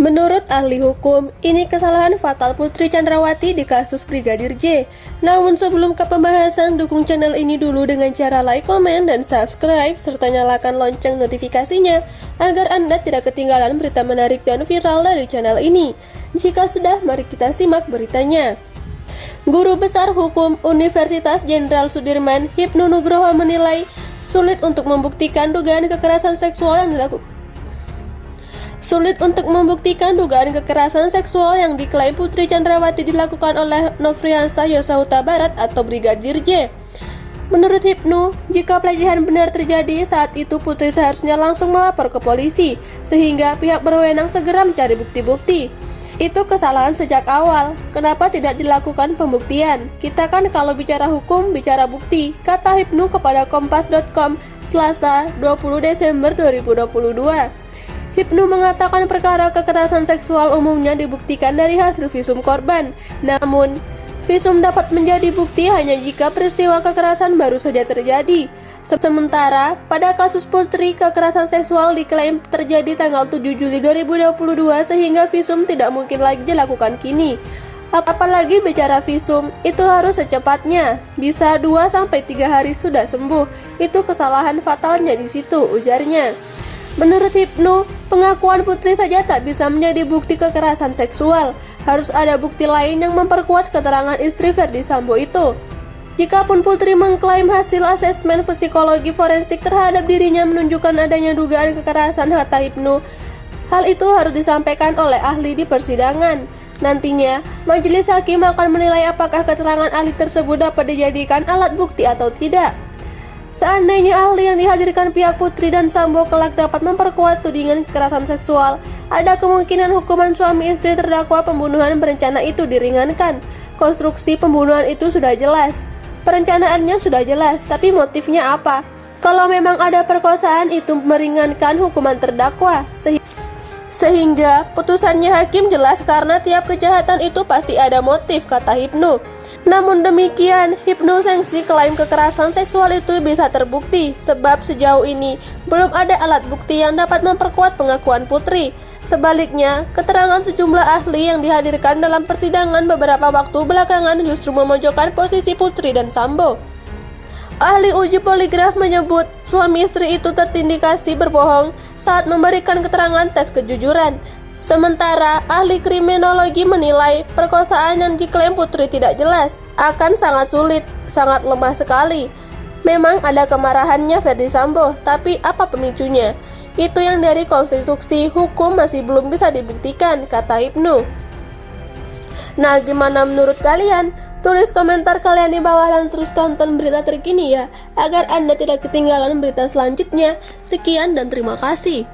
Menurut ahli hukum, ini kesalahan fatal Putri Chandrawati di kasus Brigadir J. Namun sebelum ke pembahasan, dukung channel ini dulu dengan cara like, komen, dan subscribe, serta nyalakan lonceng notifikasinya, agar Anda tidak ketinggalan berita menarik dan viral dari channel ini. Jika sudah, mari kita simak beritanya. Guru Besar Hukum Universitas Jenderal Sudirman, Hipnu Nugroho menilai sulit untuk membuktikan dugaan kekerasan seksual yang diklaim Putri Chandrawati dilakukan oleh Nofriansah Yosua Barat atau Brigadir J. Menurut Hipnu, jika pelecehan benar terjadi, saat itu Putri seharusnya langsung melapor ke polisi, sehingga pihak berwenang segera mencari bukti-bukti. Itu kesalahan sejak awal. Kenapa tidak dilakukan pembuktian? Kita kan kalau bicara hukum, bicara bukti, kata Hipnu kepada Kompas.com Selasa 20 Desember 2022. Hipnu mengatakan perkara kekerasan seksual umumnya dibuktikan dari hasil visum korban. Namun, visum dapat menjadi bukti hanya jika peristiwa kekerasan baru saja terjadi. Sementara, pada kasus Putri, kekerasan seksual diklaim terjadi tanggal 7 Juli 2022 sehingga visum tidak mungkin lagi dilakukan kini. Apalagi bicara visum, itu harus secepatnya. Bisa 2-3 hari sudah sembuh. Itu kesalahan fatalnya di situ, ujarnya. Menurut Hipnu, pengakuan Putri saja tak bisa menjadi bukti kekerasan seksual. Harus ada bukti lain yang memperkuat keterangan istri Verdi Sambo itu. Jikapun Putri mengklaim hasil asesmen psikologi forensik terhadap dirinya menunjukkan adanya dugaan kekerasan, kata Hipnu, hal itu harus disampaikan oleh ahli di persidangan. Nantinya, majelis hakim akan menilai apakah keterangan ahli tersebut dapat dijadikan alat bukti atau tidak. Seandainya ahli yang dihadirkan pihak Putri dan Sambo kelak dapat memperkuat tudingan kekerasan seksual, ada kemungkinan hukuman suami istri terdakwa pembunuhan berencana itu diringankan. Konstruksi pembunuhan itu sudah jelas, perencanaannya sudah jelas, tapi motifnya apa? Kalau memang ada perkosaan, itu meringankan hukuman terdakwa, sehingga putusannya hakim jelas karena tiap kejahatan itu pasti ada motif, kata Hipnu. Namun demikian, Hipnu Sengsi klaim kekerasan seksual itu bisa terbukti, sebab sejauh ini belum ada alat bukti yang dapat memperkuat pengakuan Putri. Sebaliknya, keterangan sejumlah ahli yang dihadirkan dalam persidangan beberapa waktu belakangan justru memojokkan posisi Putri dan Sambo. Ahli uji poligraf menyebut suami istri itu terindikasi berbohong saat memberikan keterangan tes kejujuran. Sementara ahli kriminologi menilai perkosaan yang diklaim Putri tidak jelas, akan sangat sulit, sangat lemah sekali. Memang ada kemarahannya Verdi Sambo, tapi apa pemicunya? Itu yang dari konstruksi hukum masih belum bisa dibuktikan, kata Hipnu. Nah, gimana menurut kalian? Tulis komentar kalian di bawah dan terus tonton berita terkini ya, agar Anda tidak ketinggalan berita selanjutnya. Sekian dan terima kasih.